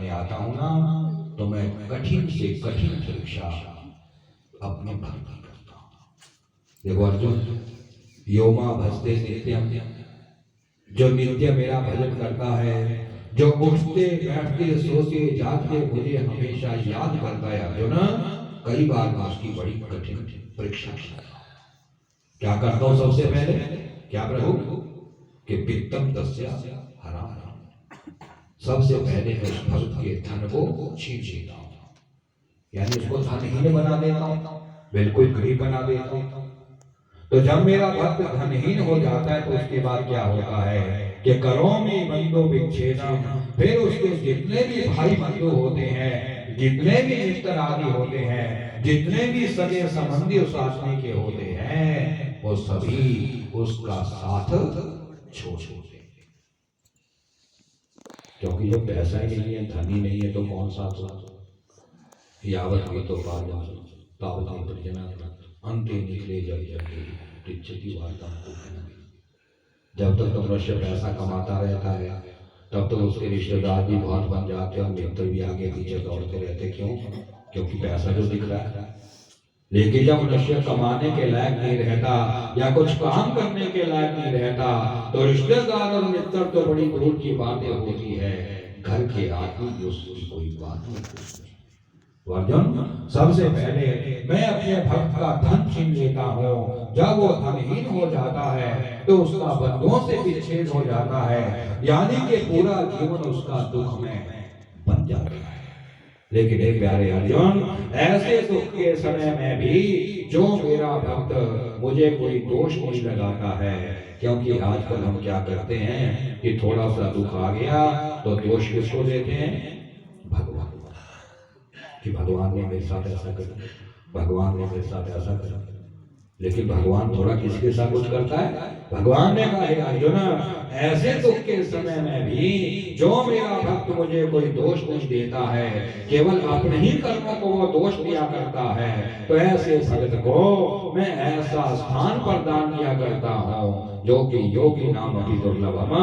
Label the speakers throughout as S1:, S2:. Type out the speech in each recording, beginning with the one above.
S1: करने आता हूं ना, तो मैं कठिन से कठिन परीक्षा अपने भक्त की करता हूं। देखो अर्जुन, योमा भजते नित्यम, जो नित्य मेरा भजन करता है, जो उठते बैठते सोते जागते मुझे हमेशा याद करता है अर्जुन, कई बार मैं उसकी बड़ी कठिन परीक्षा करता हूं। क्या करता हूं सबसे पहले? क्या प्रभु? कि पित्तम तस्य हराम, सबसे पहले मैं उस भक्त के धन को छीन लेता हूं, यानी उसको धनहीन बना देता हूं, बिल्कुल गरीब बना देता हूं। तो जब मेरा भक्त धनहीन हो जाता है तो उसके बाद क्या होता है कि करोमि बंधु विच्छेदम, फिर उसके जितने भी भाई बंधु होते हैं, जितने भी मित्र आदि होते हैं, जितने भी सगे संबंधी उस आदमी के होते हैं, वो सभी उसका साथ छोड़ देते हैं। क्योंकि जब पैसा ही नहीं है, धन ही नहीं है, तो कौन साथ साथ? यावत भी तो पाजन तावत निर्जना अंते निकले जब जब वार्ता को। जब तक तो मनुष्य पैसा कमाता रहता है, तब तो उसके रिश्तेदार भी बहुत बन जाते हैं, मित्र भी आगे पीछे दौड़ते रहते। क्यों? क्योंकि पैसा जो दिख रहा है। लेकिन जब मनुष्य कमाने के लायक नहीं रहता या कुछ काम करने के लायक नहीं रहता, तो रिश्तेदार और मित्र तो बड़ी दूर की बातें होती है, घर के आदमी भी उसकी कोई बात नहीं पूछते। अर्जुन, सबसे पहले मैं अपने भक्त का धन छीन लेता हूँ। जब वो धनहीन हो जाता है तो उसका बंधुओं से विच्छेद हो जाता है, यानी कि पूरा जीवन उसका दुख में बन जाता है। लेकिन एक प्यारे अर्जुन, ऐसे दुख के समय में भी जो मेरा भक्त मुझे कोई दोष नहीं लगाता है, क्योंकि आजकल हम क्या करते हैं कि थोड़ा सा दुख आ गया तो दोष किसको देते हैं? भगवान, कि भगवान ने मेरे साथ ऐसा कर, भगवान ने मेरे साथ ऐसा कर। लेकिन भगवान थोड़ा किसके साथ कुछ करता है? भगवान ने कहा है अर्जुन, ऐसे दुख के समय में भी जो मेरा भक्त मुझे कोई दोष नहीं देता है, केवल अपने ही कर्मों को वो दोष दिया करता है, तो ऐसे भक्त को मैं ऐसा स्थान प्रदान किया करता हूँ जो कि योगी नाम अभी दुर्लभम,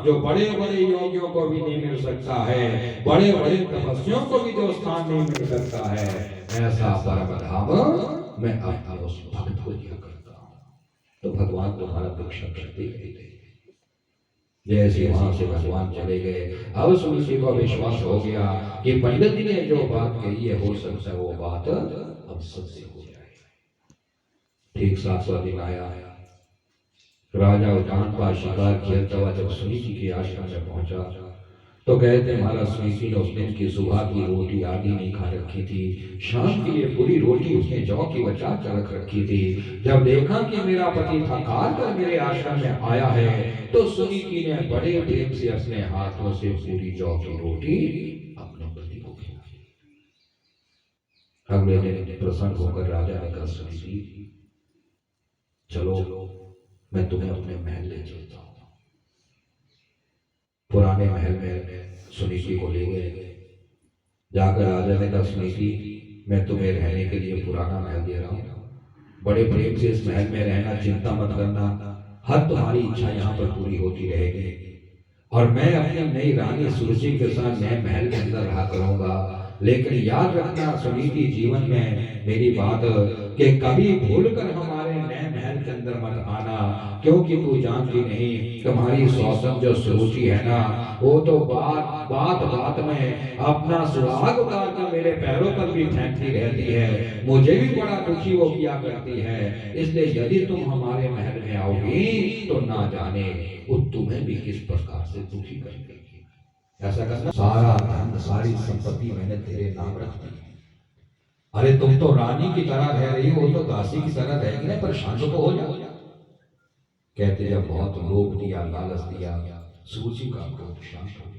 S1: जो बड़े बड़े योगियों को भी नहीं मिल सकता है, बड़े बड़े तपस्वियों को भी जो स्थान नहीं मिल सकता है, ऐसा परम धाम मैं अपना उस भक्त को दिया करता हूँ। तो भगवान तुम्हारा दीक्षा करते गए। जैसे वहां से भगवान चले गए, अब सुनीति को विश्वास हो गया कि पंडित जी ने जो बात कही है, हो सकता है वो बात अब सत्य हो जाए। ठीक 7वां दिन आया, राजा उठान का शिकार खेलता हुआ जब सुनीति के आश्रम में पहुंचा तो कहते महाराज सुनीति ने उस दिन की सुबह की रोटी आदि नहीं खा रखी थी, शाम के लिए पूरी रोटी उसने जौ की बचा कर रख रखी थी। जब देखा कि मेरा पति थका कर मेरे आश्रम में आया है, तो सुनीति ने बड़े प्रेम से अपने हाथों से पूरी जौ की रोटी अपने पति को खिलाई। अगले दिन प्रसन्न होकर राजा ने कहा, सुनीति चलो मैं तुम्हें अपने महल ले चलता हूँ। पुराने महल में सुनीति को ले गए। जाकर राजा ने कहा, सुनीति मैं तुम्हें रहने के लिए पुराना महल दे रहा हूँ, बड़े प्रेम से इस महल में रहना, चिंता मत करना, हर तुम्हारी इच्छा यहाँ पर पूरी होती रहेगी, और मैं अपनी नई रानी सुरुचि के साथ नए महल के अंदर रहा करूंगा। लेकिन याद रखना सुनीति, जीवन में मेरी बात कि कभी भूल कर हमारे नए महल के अंदर मत आना, क्योंकि तू जानती नहीं तुम्हारी सौतन जो सुरुचि है ना, वो तो बात में अपना सुहाग उतार कर मेरे पैरों पर भी फेंकती रहती है, मुझे भी बड़ा दुखी वो किया करती है। इसलिए यदि तुम हमारे महल में आओगी तो ना जाने वो तुम्हें भी किस प्रकार से दुखी कर देगी। ऐसा करना, सारा धन सारी संपत्ति मैंने तेरे नाम रख दी। अरे तुम तो रानी की तरह रह रही हो, तो दासी की तरह रहेगी ना, परेशान तो हो जाओ। कहते जब बहुत लोभ दिया, लालच दिया, सूची का क्रोध शांत हो गया।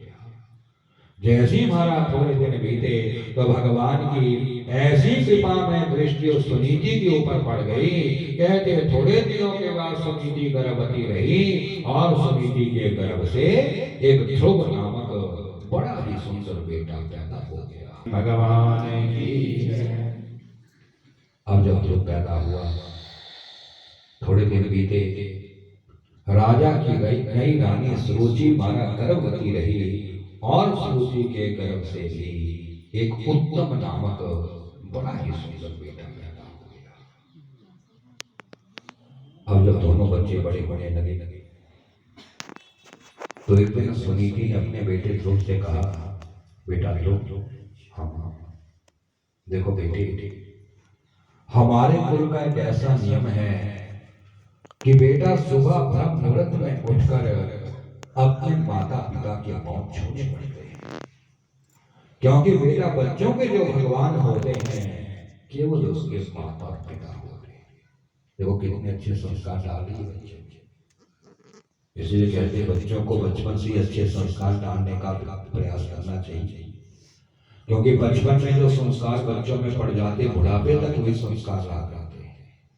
S1: जैसे ही महाराज थोड़े दिन बीते तो भगवान की ऐसी कृपा में दृष्टि उस सुनीति के ऊपर पड़ गई। कहते थोड़े दिनों के बाद सुनीति गर्भवती रही, और सुनीति के गर्भ से एक ध्रुव नामक बड़ा ही सुंदर बेटा पैदा हो गया। भगवान की अब जब ध्रुव पैदा हुआ, थोड़े दिन बीते, राजा की नई रानी सुरुचि मारा गर्भवती रही। और श्रुति के गर्भ से भी एक उत्तम नामक बड़ा ही सुंदर बेटा पैदा हो गया। अब जब दोनों बच्चे बड़े होने लगे तो एक दिन सुनीति ने अपने बेटे ध्रुव से कहा, बेटा ध्रुव, हाँ देखो बेटे, हमारे कुल का एक ऐसा नियम है कि बेटा सुबह ब्रह्म मुहूर्त में उठकर अपने माता पिता के पांव छूने पड़ते हैं, क्योंकि बेटा बच्चों के जो भगवान होते हैं केवल उसके माता पिता होते हैं। देखो कितने अच्छे संस्कार डाल रही है बच्चे। इसलिए कहते हैं बच्चों को बचपन से अच्छे संस्कार डालने का प्रयास करना चाहिए, क्योंकि बचपन में जो संस्कार बच्चों में पड़ जाते बुढ़ापे तक वही संस्कार रह जाते हैं।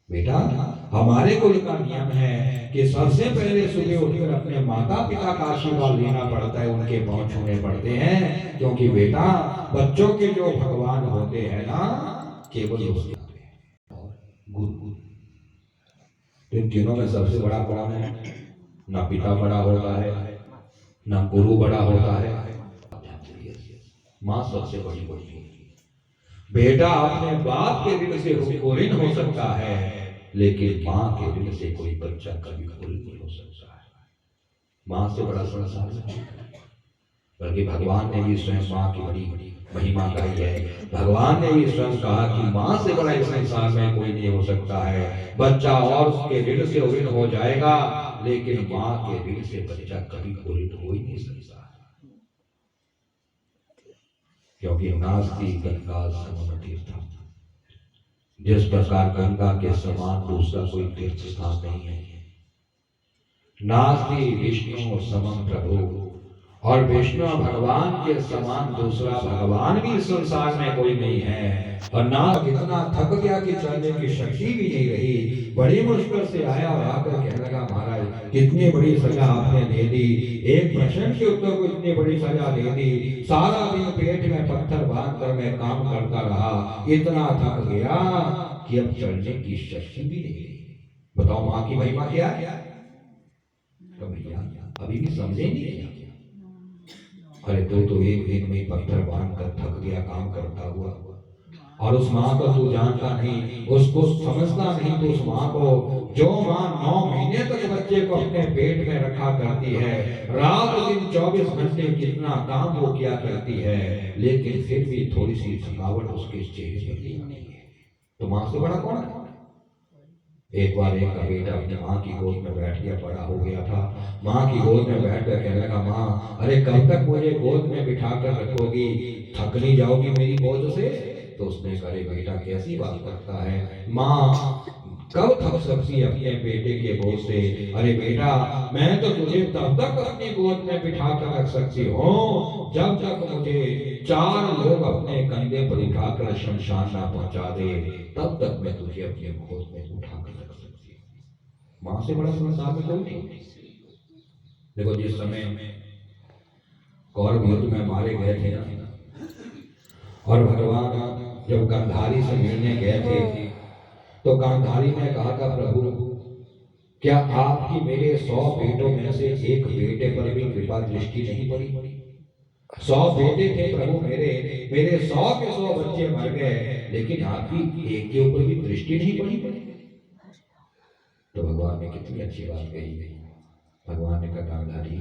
S1: बेटा हमारे कुल का नियम है कि सबसे पहले सुबह उठकर अपने माता पिता का आशीर्वाद लेना पड़ता है, उनके पांव छूने पड़ते हैं, क्योंकि बेटा बच्चों के जो भगवान होते हैं ना केवल उसके गुरु। इन तीनों में सबसे बड़ा कौन है? ना पिता बड़ा होता है, ना गुरु बड़ा होता है, माँ सबसे बड़ी होती है। बेटा अपने बाप के ऋण से ऋण हो सकता है, लेकिन माँ के ऋण से कोई बच्चा कभी ऋण नहीं हो सकता है। माँ से बड़ा संसार नहीं है, बल्कि भगवान ने भी स्वयं माँ की बड़ी महिमा कही है। भगवान ने भी स्वयं कहा कि माँ से बड़ा इस संसार में कोई नहीं हो सकता है। बच्चा और उसके ऋण से ऋण हो जाएगा, लेकिन माँ के ऋण से बच्चा कभी ऋण हो ही नहीं सकता, क्योंकि नास्ति गंगा समम तीर्थ। जिस प्रकार गंगा के समान दूसरा कोई तीर्थ स्थान नहीं है, नास्ति विष्णु समम प्रभु, और विष्णु भगवान के समान दूसरा भगवान भी इस संसार में कोई नहीं है। और ना इतना थक गया कि चलने की शक्ति भी नहीं रही, बड़ी मुश्किल से आया और आकर कहने लगा, महाराज कितनी बड़ी सजा आपने दे दी, एक प्रश्न के उत्तर को इतनी बड़ी सजा दे दी, सारा दिन पेट में पत्थर बांध कर मैं काम करता रहा, इतना थक गया कि अब चलने की शक्ति भी नहीं रही। बताओ माँ की महिमा क्या है? तो भैया अभी भी समझे नहीं। अरे तो एक दिन में पत्थर बांध कर थक गया काम करता हुआ, और उस माँ को तू जानता नहीं, उसको समझता नहीं। तो उस माँ को, जो माँ 9 महीने तक बच्चे को अपने पेट में रखा करती है, रात दिन 24 घंटे कितना काम वो किया करती है, लेकिन फिर भी थोड़ी सी थकावट उसके चेहरे पर नहीं है, तो माँ से बड़ा कौन है? एक बार एक का बेटा अपनी माँ की गोद में बैठ गया, बड़ा हो गया था। माँ की गोद में बैठ कर कहने लगा, माँ अरे कब तक मुझे गोद में बिठा कर रखोगी, थक नहीं जाओगी मेरी गोद से? तो उसने कहा, बेटा कैसी बात करता है, माँ कब थक सकती है अपने बेटे के गोद से? अरे बेटा मैं तो तुझे तब तक अपनी गोद में बिठा कर रख सकती हूँ जब तक मुझे 4 लोग अपने कंधे पर उठाकर शमशान ना पहुंचा दे, तब तक मैं तुझे अपने गोद में उठा कर रख सकती हूँ। माँ से बड़ा संसार में कोई नहीं। देखो जिस समय कौरव युद्ध में मारे गए थे और भगवान जब गांधारी से मिलने गए थे, तो गांधारी ने कहा था, प्रभु क्या आपकी मेरे 100 बेटों में से एक बेटे पर भी कृपा दृष्टि नहीं पड़ी? 100 बेटे थे प्रभु मेरे 100 के 100 बच्चे मर गए, लेकिन आपकी एक के ऊपर भी दृष्टि नहीं पड़ी। तो भगवान ने कितनी अच्छी बात कही। भगवान ने कहा, गांधारी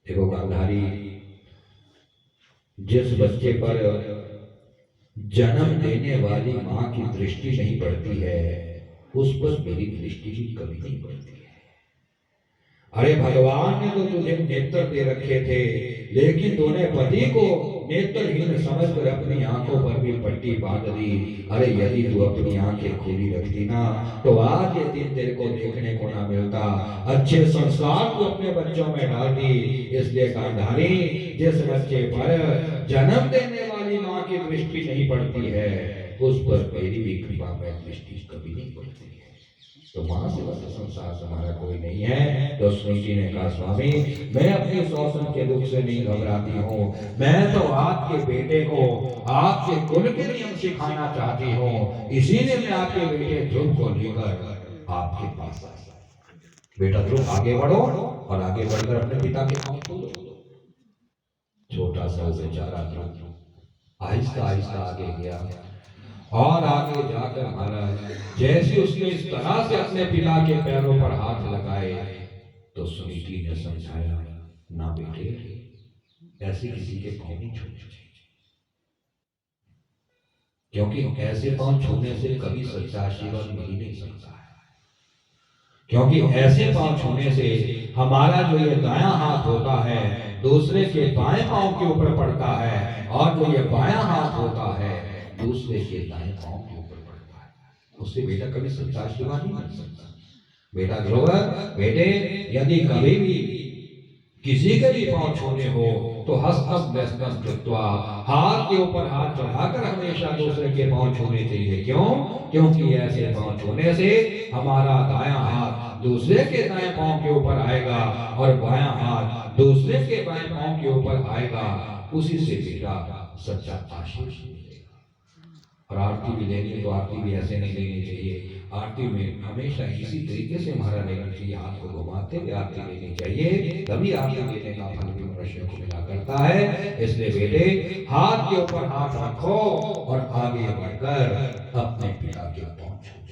S1: देखो, गांधारी जिस बच्चे पर जन्म देने वाली माँ की दृष्टि नहीं पड़ती है, उस पर मेरी दृष्टि भी कभी नहीं पड़ती है। अरे भगवान ने तो तुझे नेत्र दे रखे थे, लेकिन तूने पति को नेत्रहीन समझकर अपनी आंखों पर भी पट्टी बांध दी। अरे यदि तू अपनी आंखें खुली रखती ना, तो आज ये दिन तेरे को देखने को ना मिलता। अच्छे संस्कार को अपने बच्चों में डाल दी। इसलिए गांधारी, जिस बच्चे पर जन्म देने वाली माँ की दृष्टि नहीं पड़ती है, उस पर मेरी भी कृपा में दृष्टि कभी नहीं पड़ती है। तो माँ से बड़ा संसार हमारा कोई नहीं है। तो सुनीति ने कहा, स्वामी मैं अपने शोषण के दुख से नहीं घबराती हूँ, मैं तो आपके बेटे को आपके कुल के नियम सिखाना चाहती हूँ, इसीलिए मैं आपके बेटे ध्रुव को लेकर आपके पास आया। बेटा ध्रुव आगे बढ़ो और आगे बढ़कर अपने पिता के पांव छू लो। छोटा सा बेचारा था, आहिस्ता आहिस्ता आगे गया और आगे जाकर महाराज जैसे उसने इस तरह से अपने पिता के पैरों पर हाथ लगाए तो सुनीति ने समझाया, ना बेटे, ऐसे किसी के पांव नहीं छूने चाहिए, क्योंकि ऐसे पांव छूने से कभी सच्चा आशीर्वाद मिल ही नहीं सकता है। क्योंकि ऐसे पांव छूने से हमारा जो ये दायां हाथ होता है दूसरे के बाएं पांव के ऊपर पड़ता है, और जो ये बायां हाथ होता है दूसरे के दाएं पांव के ऊपर पड़ता है। उससे बेटा कभी सच्चा आशीर्वाद नहीं मिल सकता। बेटा ध्रुव, बेटे, यदि कभी भी किसी के भी पांव छूने हो तो हस्तम व्यस्तम कृत्वा, हाथ के ऊपर हाथ चढ़ाकर हमेशा दूसरे के पांव छूने चाहिए। क्यों? क्योंकि ऐसे पांव छूने से हमारा दायां हाथ दूसरे के दाएं पांव के ऊपर आएगा और बायां हाथ दूसरे के बाएं पांव के ऊपर आएगा। उसी से बेटा सच्चा आशीष मिलेगा। और आरती भी लेनी है तो आरती भी ऐसे नहीं लेनी चाहिए। आरती में हमेशा इसी तरीके से हमारा लेना चाहिए, हाथ को घुमाते हुए आरती लेनी चाहिए, तभी आरती लेने का फल भी मनुष्य को मिला करता है। इसलिए बेटे, हाथ के ऊपर हाथ रखो और आगे बढ़कर अपने पिता के पांव छूओ।